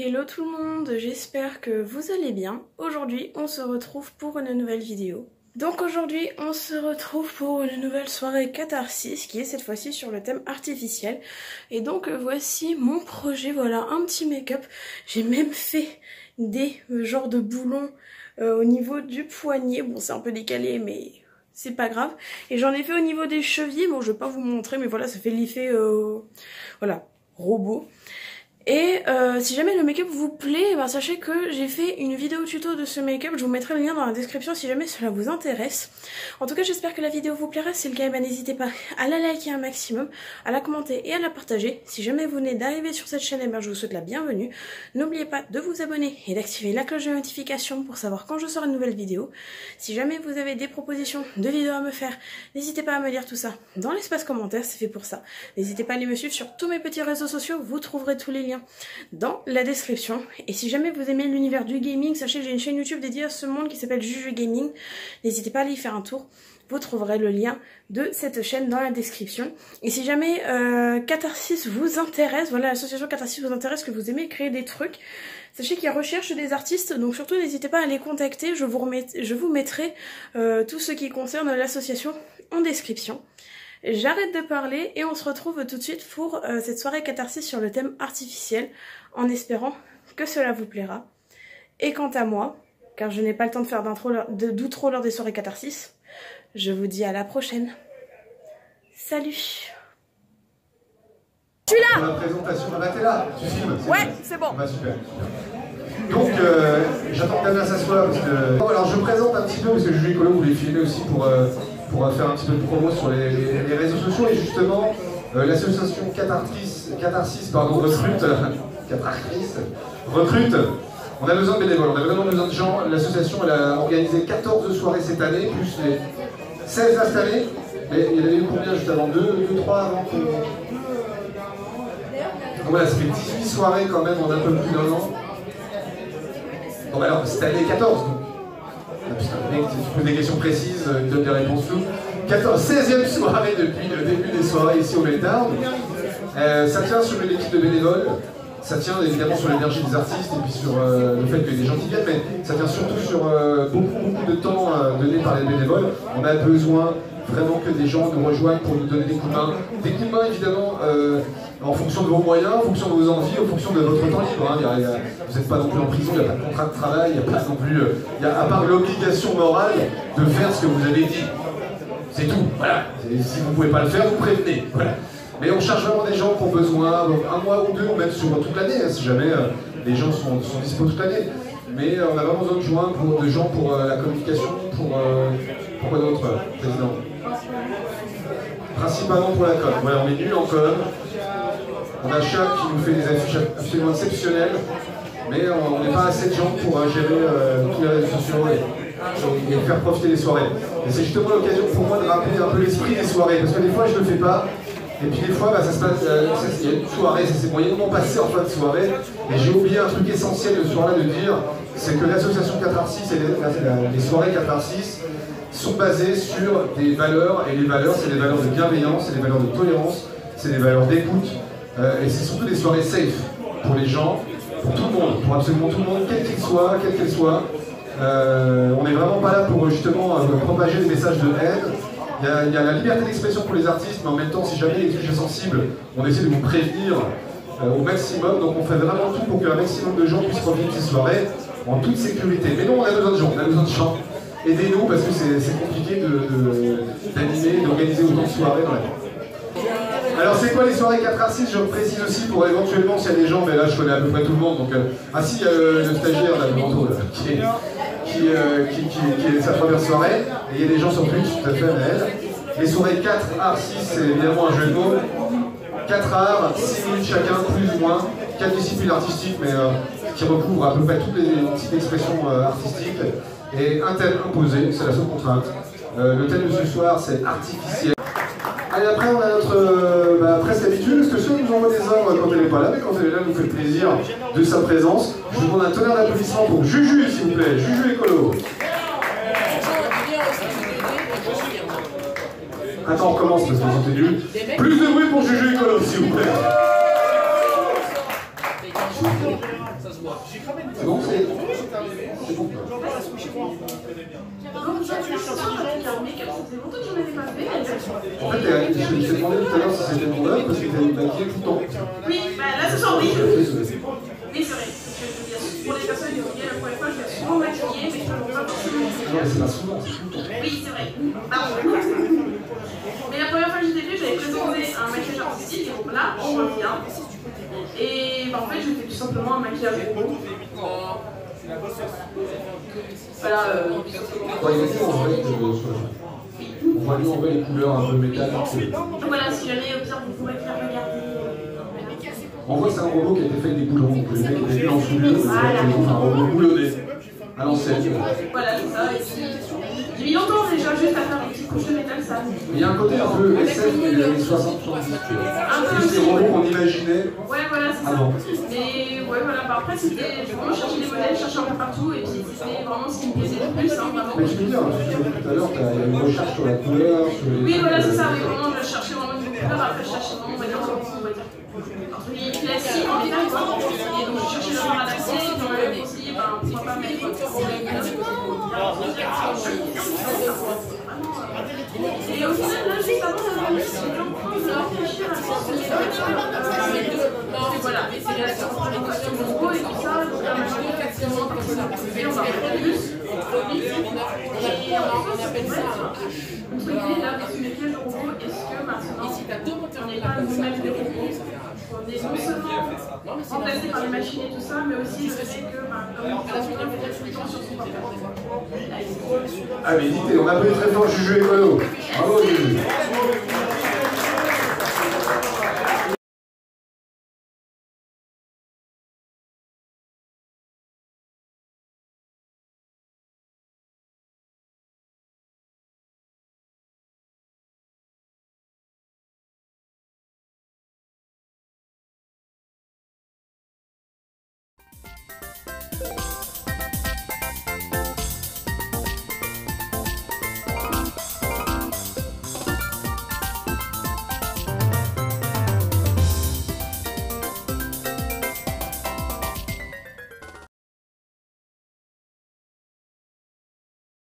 Hello tout le monde, j'espère que vous allez bien. Aujourd'hui on se retrouve pour une nouvelle vidéo. Donc aujourd'hui on se retrouve pour une nouvelle soirée catharsis qui est cette fois-ci sur le thème artificiel. Et donc voici mon projet, voilà un petit make-up. J'ai même fait des genres de boulons au niveau du poignet. Bon c'est un peu décalé mais c'est pas grave. Et j'en ai fait au niveau des chevilles, bon je vais pas vous montrer mais voilà ça fait l'effet voilà robot. Et si jamais le make-up vous plaît, ben sachez que j'ai fait une vidéo tuto de ce make-up, je vous mettrai le lien dans la description si jamais cela vous intéresse. En tout cas j'espère que la vidéo vous plaira, si c'est le cas ben, n'hésitez pas à la liker un maximum, à la commenter et à la partager. Si jamais vous venez d'arriver sur cette chaîne, ben, je vous souhaite la bienvenue. N'oubliez pas de vous abonner et d'activer la cloche de notification pour savoir quand je sors une nouvelle vidéo. Si jamais vous avez des propositions de vidéos à me faire, n'hésitez pas à me dire tout ça dans l'espace commentaire, c'est fait pour ça. N'hésitez pas à aller me suivre sur tous mes petits réseaux sociaux, vous trouverez tous les liens dans la description. Et si jamais vous aimez l'univers du gaming, sachez que j'ai une chaîne YouTube dédiée à ce monde qui s'appelle Juju Gaming. N'hésitez pas à aller y faire un tour, vous trouverez le lien de cette chaîne dans la description. Et si jamais Catharsis vous intéresse, voilà l'association Catharsis vous intéresse, que vous aimez créer des trucs, sachez qu'il y a recherche des artistes, donc surtout n'hésitez pas à les contacter, je vous mettrai tout ce qui concerne l'association en description. J'arrête de parler et on se retrouve tout de suite pour cette soirée catharsis sur le thème artificiel, en espérant que cela vous plaira. Et quant à moi, car je n'ai pas le temps de faire d'outro lors des soirées catharsis, je vous dis à la prochaine. Salut! Je suis là! Pour la présentation, t'es là, tu filmes? Ouais, c'est bon. Bah, super. Donc, j'attends que Damien s'assoie parce que... Bon, alors je présente un petit peu, parce que Juju Écolo voulait filmer aussi pour faire un petit peu de promo sur les réseaux sociaux. Et justement, l'association Catharsis recrute. On a besoin de bénévoles, on a vraiment besoin de gens. L'association elle a organisé 14 soirées cette année, plus les 16 là cette année. Mais il y en avait eu combien juste avant? 2, 3 avant que... Donc voilà, ça fait 18 soirées quand même en un peu plus d'un an. Bon bah alors, cette année 14. Ah, putain, le mec, tu poses des questions précises, il donne des réponses floues. 16e soirée depuis le début des soirées ici au Meltdown. Ça tient sur l'équipe de bénévoles, ça tient évidemment sur l'énergie des artistes et puis sur le fait qu'il y ait des gens qui viennent, mais ça tient surtout sur beaucoup de temps donné par les bénévoles. On a besoin vraiment que des gens nous rejoignent pour nous donner des coups de main. Des coups de main évidemment en fonction de vos moyens, en fonction de vos envies, en fonction de votre temps libre. Hein. Vous n'êtes pas non plus en prison, il n'y a pas de contrat de travail, il n'y a pas non plus, à part l'obligation morale de faire ce que vous avez dit. C'est tout, voilà. Si vous ne pouvez pas le faire, vous prévenez. Voilà. Mais on cherche vraiment des gens qui ont besoin, un mois ou deux, ou même sur toute l'année, hein, si jamais les gens sont dispo toute l'année. Mais on a vraiment besoin de gens pour la communication, pour quoi d'autre, président? Principalement pour la com. Voilà, on est nuls en com. On a Chuck qui nous fait des affiches absolument exceptionnelles, mais on n'est pas assez de gens pour gérer tous les réseaux sociaux et faire profiter des soirées. Et c'est justement l'occasion pour moi de rappeler un peu l'esprit des soirées, parce que des fois je ne le fais pas, et puis des fois bah, ça se passe, il y a une soirée, ça s'est moyennement passé en fin de soirée, et j'ai oublié un truc essentiel le soir-là de dire, c'est que l'association Catharsis et les soirées Catharsis sont basées sur des valeurs, et les valeurs c'est des valeurs de bienveillance, c'est des valeurs de tolérance, c'est des valeurs d'écoute, et c'est surtout des soirées safe pour les gens, pour tout le monde, pour absolument tout le monde, quelle qu'elle soit. On n'est vraiment pas là pour justement propager des messages de haine. Il y a la liberté d'expression pour les artistes, mais en même temps, si jamais il y a des sujets sensibles, on essaie de vous prévenir au maximum. Donc on fait vraiment tout pour qu'un maximum de gens puissent profiter de ces soirées en toute sécurité. Mais non, on a besoin de gens, Aidez-nous parce que c'est compliqué d'animer, d'organiser autant de soirées dans la vie. Alors c'est quoi les soirées catharsis? Je précise aussi pour éventuellement s'il y a des gens, mais là je connais à peu près tout le monde, donc ah si, il y a le stagiaire là, le manteau là, qui est sa première soirée, et il y a des gens sur Twitch, tout à fait, Naël. Les soirées 4 6, c'est évidemment un jeu de mots. 4 arts, 6 minutes chacun, plus ou moins, 4 disciplines artistiques, mais qui recouvrent à peu près toutes les types d'expressions artistiques, et un thème imposé, c'est la seule contrainte. Le thème de ce soir, c'est artificiel. Allez, après on a notre presque habitude, parce que ceux qui nous envoient des ordres quand elle n'est pas là, mais quand elle est là, nous fait plaisir de sa présence. Je vous demande un tonnerre d'applaudissements pour Juju, s'il vous plaît, Juju Écolo. Attends, on recommence parce que c'était nul. Plus de bruit pour Juju Écolo, s'il vous plaît. C'est bon, c'est bon. Donc, ça fait un make-up, ça faisait longtemps que j'en avais pas fait. En fait, je t'ai demandé tout à l'heure si c'était mon œuvre parce que tu as maquillé tout le temps. Oui, bah là ce soir, oui. Oui, c'est vrai. Pour les personnes qui ont gagné la première fois, je vais souvent maquiller, mais je ne peux pas forcément. Non, mais c'est pas souvent, c'est tout le temps. Oui, c'est vrai. Pardon. Mais la première fois que j'étais venue, j'avais présenté un maquillage artistique, et donc là, on revient. Et bah, en fait, je fais tout simplement un maquillage gros. Voilà. Ouais, il est fait en vrai que on voit mieux en vrai les couleurs un peu métalliques. Donc voilà, si jamais besoin, vous pourrez faire regarder. En vrai, c'est un robot qui a été fait avec des boulons. Donc les mecs étaient venus en sous-lieu, un robot boulonné à l'ancienne. Voilà, c'est ça. Et puis, j'ai mis longtemps déjà juste à faire des petites couches de métal, ça. Il y a un côté un peu SF des années 60-70. C'est des robots qu'on imaginait. Ouais, voilà, c'est ça. Mais ouais, voilà, bah, après, c'était vraiment chercher des modèles, chercher un peu partout, et puis c'était vraiment ce qui me plaisait le plus, hein, vraiment. Mais tu peux dire, tout à l'heure, il y a une recherche sur la couleur, sur les... Oui, voilà, c'est ça, oui, vraiment, je cherchais vraiment une couleur, après, je cherchais vraiment, on va dire, entre les classiques en métal, quoi. Et donc, je cherchais le noir adapté, et puis aussi, ben, pourquoi pas mettre et au final, là, juste avant d'avoir mis, j'ai dû en train de réfléchir à ça. Voilà, c'est la costume de gros et tout ça, donc là, machin, effectivement, parce que ça pouvait, on va faire plus, trop vite. Et en fait, c'est vrai, notre idée là, avec ce maquillage de robot, est-ce que maintenant, on n'est pas nous-mêmes des robots? On est non seulement remplacé par les machines et tout ça, mais aussi le fait que, comme on fait tout le temps sur son portable. Ah mais dites, on a pris très fort Juju Écolo. Bravo Juju.